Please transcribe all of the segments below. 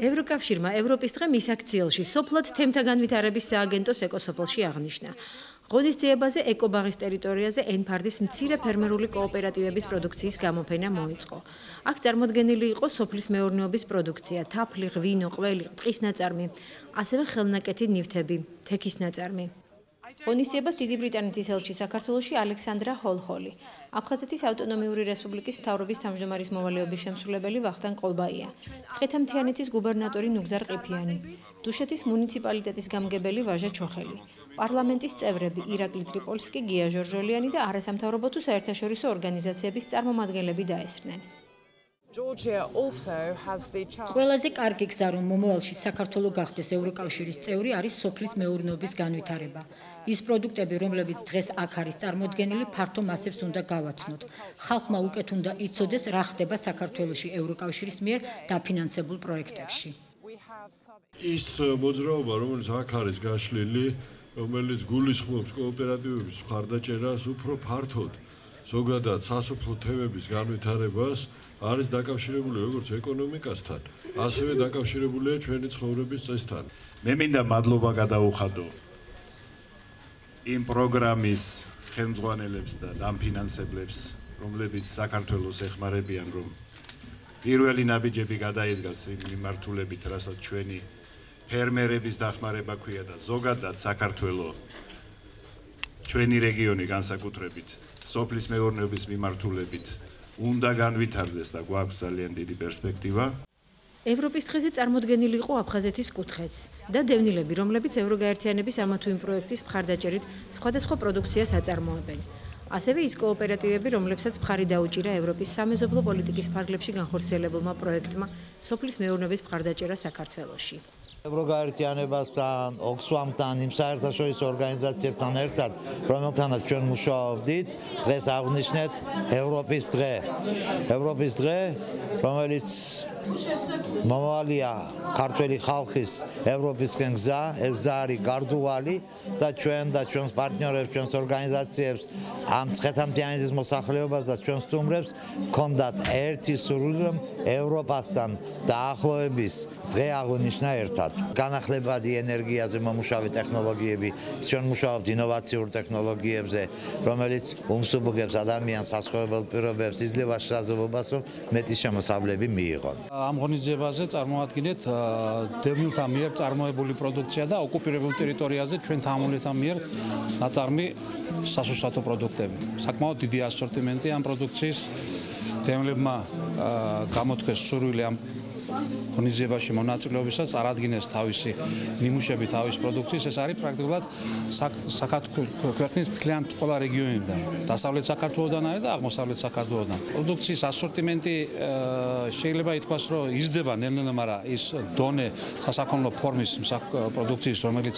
ევროკავშირმა ევროპის დღე მის აქციელში სოფლად თემთა განვითარების სააგენტოს ეკოსოფელში აღნიშნა. ღონისძიებაზე ეკობაღის ტერიტორიაზე ენფარდის მცირე ფერმერული კოოპერატივების პროდუქციის გამოფენა მოეწყო. აქ წარმოდგენილი იყო სოფლის მეურნეობის პროდუქცია, თაფლი, ღვინო, ყველი, ტყის ნაწარმი, ასევე ხელნაკეთი ნივთები, თექის ნაწარმი. ღონისძიებას დიდი ბრიტანეთის ელჩი საქართველოში ალექსანდრა ჰოლჰოლი, აფხაზეთის ავტონომიური რესპუბლიკის მთავრობის თავმჯდომარის მოვალეობის შემსრულებელი ვახტანგ ყოლბაია, ცხეთამთიანეთის გუბერნატორი ნუგზარ ყიფიანი, დუშეთის მუნიციპალიტეტის გამგებელი ვაჟა ჩოხელი, პარლამენტის წევრები ირაკლი ტრიპოლსკი, გია ჟორჟოლიანი და არასამთავრობო თუ საერთაშორისო ორგანიზაციების წარმომადგენლები დაესწრნენ. ყველაზე კარგი გზა, რომ მომავალში საქართველო გახდეს ევროკავშირის წევრი, არის სოფლის მეურნეობის განვითარება. ის პროდუქტები, რომლებიც დღეს აქ არის წარმოდგენილი, ფართო მასებს უნდა გავაცნოთ. ხალხმა უკეთ უნდა იცოდეს, რა ხდება საქართველოში ევროკავშირის მიერ დაფინანსებულ პროექტებში. ის მოძრაობა, რომელიც აქ არის გაშლილი, რომელიც გულისხმობს კოოპერატივების მხარდაჭერას უფრო ფართოდ, ზოგადად სასოფლო თემების განვითარებას, არის დაკავშირებული როგორც ეკონომიკასთან, ასევე დაკავშირებულია ჩვენი ცხოვრების წესთან. მე მინდა მადლობა გადაუხადო იმ პროგრამის ხელმძღვანელებს და დამფინანსებლებს, რომლებიც საქართველოს ეხმარებიან, რომ პირველი ნაბიჯები გადაიდგას იმ მიმართულებით, რასაც ჩვენი ფერმერების დახმარება ქვია და ზოგადად საქართველოს ჩვენი რეგიონი განსაკუთრებით სოფლის მეურნეობის მიმართულებით უნდა განვითარდეს და გვაქვს ძალიან დიდი პერსპექტივა. ევროპის დღეზე წარმოდგენილი იყო აფხაზეთის კუთხეც და დევნილები, რომლებიც ევროგაერთიანების ამა თუ იმ პროექტის მხარდაჭერით სხვადასხვა პროდუქციას აწარმოებენ. ასევე ის კოოპერატივები, რომლებსაც მხარი დაუჭირა ევროპის სამეზობლო პოლიტიკის ფარგლებში განხორციელებულმა პროექტმა სოფლის მეურნეობის მხარდაჭერა საქართველოში. ევროგაერთიანებასთან, ოქსფამთან, იმ საერთაშორისო ორგანიზაციებთან ერთად, რომელთანაც ჩვენ მუშაობდით, დღეს აღნიშნეთ ევროპის დღე. ევროპის დღე, რომელიც მომავალია ქართველი ხალხის ევროპისკენ გზა, ეს გზა არის გარდუვალი და ჩვენ და ჩვენს პარტნიორებს, ჩვენს ორგანიზაციებს, ამ ცხეთამთიანეთის მოსახლეობას და ჩვენს სტუმრებს გქონდათ ერთი სურვილი, რომ ევროპასთან დაახლოების დღე აღვნიშნა ერთად. განახლებადი ენერგიაზე მომუშავე ტექნოლოგიები, ჩვენ მუშაობთ ინოვაციურ ტექნოლოგიებზე, რომელიც უმსუბუქებს ადამიანს სასწავლებლ პირობებს, იძლევა შესაძლებლობას, რომ მეტი შემოსავლები მიიღონ. ამ ღონისძიებაზე წარმოადგენთ დევნილთა მიერ წარმოებული პროდუქცია და ოკუპირებულ ტერიტორიაზე ჩვენ თამამულეთა მიერ ნაწარმი სასუსათო პროდუქტები. საკმაოდ დიდი ასორტიმენტი ამ პროდუქციის. დევნილებმა გამოთქვეს სურვილი ამ ღონისძიებაში მონაწილეობისას, წარადგინეს თავისი ნიმუშები, თავის პროდუქციის. ეს არის პრაქტიკულად საქართველოს მთლიან ყველა რეგიონიდან, დასავლეთ საქართველოდან და აღმოსავლეთ საქართველოდან. პროდუქციის ასორტიმენტი შეიძლება ითქვას, რომ იზრდება ნელ-ნელა, მაგრამ ის დონე სასაქონლო ფორმის პროდუქციის, რომელიც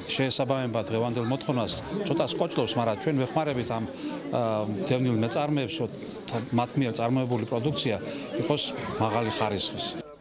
შეესაბამება დღევანდელ მოთხოვნას, ცოტა სკოჭლობს, მაგრამ ჩვენ ვეხმარებით ამ დევნილ მეწარმეებს, რომ მათ მიერ წარმოებული პროდუქცია იყოს მაღალი ხარისხის.